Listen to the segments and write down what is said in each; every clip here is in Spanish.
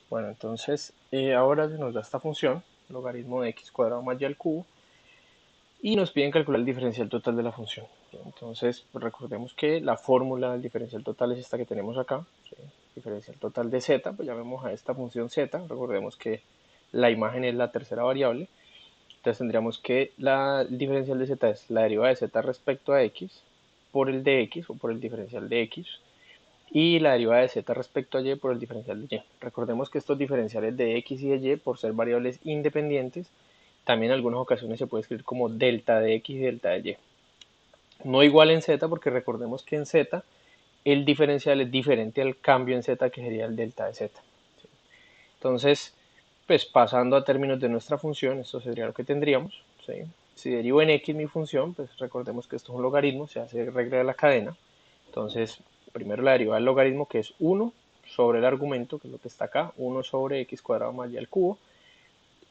Bueno, entonces ahora se nos da esta función, logaritmo de x cuadrado más y al cubo, y nos piden calcular el diferencial total de la función. Entonces, pues recordemos que la fórmula del diferencial total es esta que tenemos acá, ¿sí? Diferencial total de z, pues llamemos a esta función z, recordemos que la imagen es la tercera variable, entonces tendríamos que el diferencial de z es la derivada de z respecto a x por el de x o por el diferencial de x, y la derivada de z respecto a y por el diferencial de y. Recordemos que estos diferenciales de x y de y, por ser variables independientes, también en algunas ocasiones se puede escribir como delta de x y delta de y. No igual en z, porque recordemos que en z el diferencial es diferente al cambio en z, que sería el delta de z. Entonces, pues pasando a términos de nuestra función, esto sería lo que tendríamos, ¿sí? Si derivo en x mi función, pues recordemos que esto es un logaritmo, se hace regla de la cadena. Entonces, primero la derivada del logaritmo, que es 1 sobre el argumento, que es lo que está acá, 1 sobre x cuadrado más y al cubo,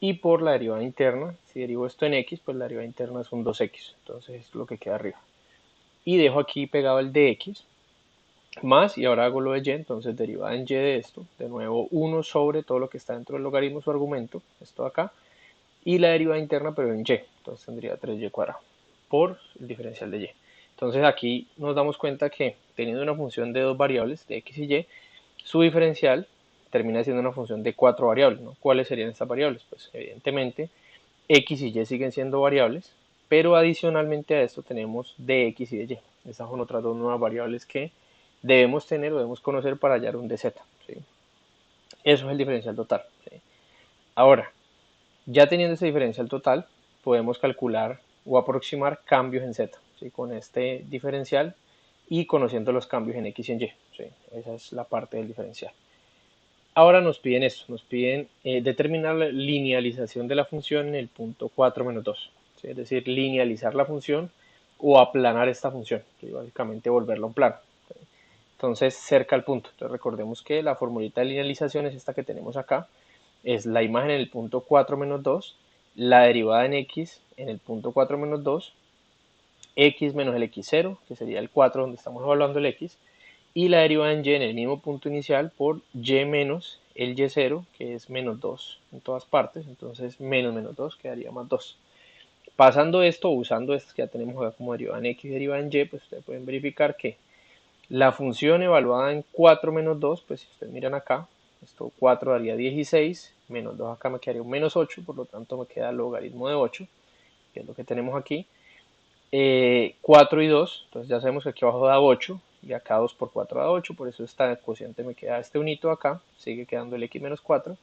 y por la derivada interna, si derivo esto en x, pues la derivada interna es un 2x, entonces es lo que queda arriba. Y dejo aquí pegado el de x, más, y ahora hago lo de y, entonces derivada en y de esto, de nuevo 1 sobre todo lo que está dentro del logaritmo, su argumento, esto de acá, y la derivada interna pero en y, entonces tendría 3y cuadrado, por el diferencial de y. Entonces aquí nos damos cuenta que teniendo una función de dos variables, de x y y, su diferencial termina siendo una función de cuatro variables, ¿no? ¿Cuáles serían estas variables? Pues evidentemente x y y siguen siendo variables, pero adicionalmente a esto tenemos dx y dy. Estas son otras dos nuevas variables que debemos tener o debemos conocer para hallar un dz. ¿Sí? Eso es el diferencial total. ¿Sí? Ahora, ya teniendo ese diferencial total, podemos calcular o aproximar cambios en z, ¿sí? Con este diferencial y conociendo los cambios en x y en y. ¿Sí? Esa es la parte del diferencial. Ahora nos piden esto, nos piden determinar la linealización de la función en el punto 4 menos 2, ¿sí? Es decir, linealizar la función o aplanar esta función, ¿sí? Básicamente volverla un plano. ¿Sí? Entonces, cerca al punto. Entonces, recordemos que la formulita de linealización es esta que tenemos acá, es la imagen en el punto 4 menos 2, la derivada en x en el punto 4 menos 2, x menos el x0, que sería el 4 donde estamos evaluando el x, y la derivada en y en el mismo punto inicial por y menos el y0, que es menos 2 en todas partes, entonces menos 2 quedaría más 2. Pasando esto, usando esto que ya tenemos acá como derivada en x y derivada en y, pues ustedes pueden verificar que la función evaluada en 4 menos 2, pues si ustedes miran acá, esto 4 daría 16, menos 2 acá me quedaría un menos 8, por lo tanto me queda el logaritmo de 8, que es lo que tenemos aquí. 4 y 2, entonces ya sabemos que aquí abajo da 8 y acá 2 por 4 da 8, por eso esta cociente me queda este unito acá, sigue quedando el x menos 4,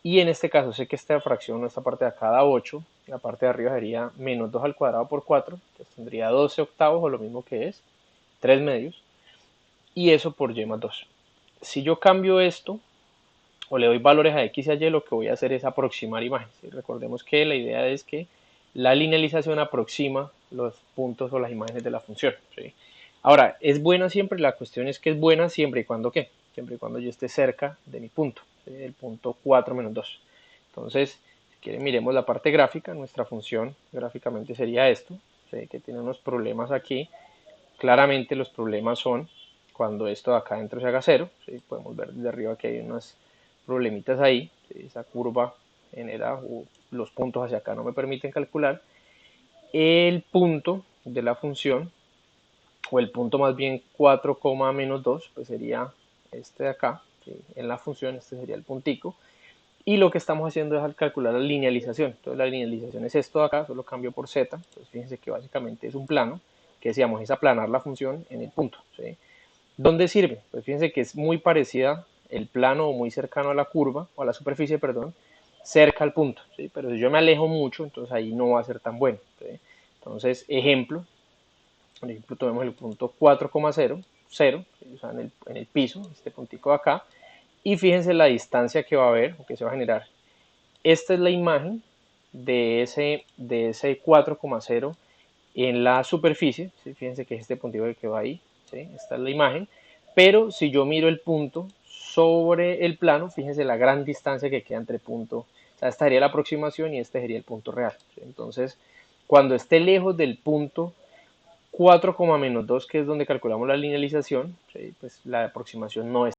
y en este caso sé que esta fracción, esta parte de acá da 8, la parte de arriba sería menos 2 al cuadrado por 4, entonces tendría 12 octavos o lo mismo que es, 3 medios, y eso por y más 2. Si yo cambio esto o le doy valores a x y a y, lo que voy a hacer es aproximar imágenes. ¿Sí? Recordemos que la idea es que la linealización aproxima los puntos o las imágenes de la función. ¿Sí? Ahora, ¿es buena siempre? La cuestión es que es buena siempre y cuando ¿qué? Siempre y cuando yo esté cerca de mi punto, ¿sí? El punto 4 menos 2. Entonces, si quieren miremos la parte gráfica, nuestra función gráficamente sería esto, ¿sí? Que tiene unos problemas aquí. Claramente los problemas son cuando esto de acá adentro se haga cero, ¿sí? Podemos ver desde arriba que hay unos problemitas ahí, ¿sí? Esa curva genera, los puntos hacia acá no me permiten calcular, el punto de la función, o el punto más bien 4, menos 2, pues sería este de acá, ¿sí? En la función este sería el puntico, y lo que estamos haciendo es calcular la linealización. Entonces la linealización es esto de acá, solo cambio por z. Entonces fíjense que básicamente es un plano, que decíamos es aplanar la función en el punto. ¿Sí? ¿Dónde sirve? Pues fíjense que es muy parecida el plano o muy cercano a la curva, o a la superficie, perdón, cerca al punto. ¿Sí? Pero si yo me alejo mucho, entonces ahí no va a ser tan bueno. ¿Sí? Entonces, ejemplo, por ejemplo, tomemos el punto 4,0, 0, ¿sí? O sea, en el piso, este puntico de acá, y fíjense la distancia que va a haber o que se va a generar. Esta es la imagen de ese 4,0 en la superficie, ¿sí? Fíjense que es este puntito que va ahí, ¿sí? Esta es la imagen, pero si yo miro el punto sobre el plano, fíjense la gran distancia que queda entre punto, o sea, esta sería la aproximación y este sería el punto real, ¿sí? Entonces, cuando esté lejos del punto 4, menos 2, que es donde calculamos la linealización, ¿sí? Pues la aproximación no es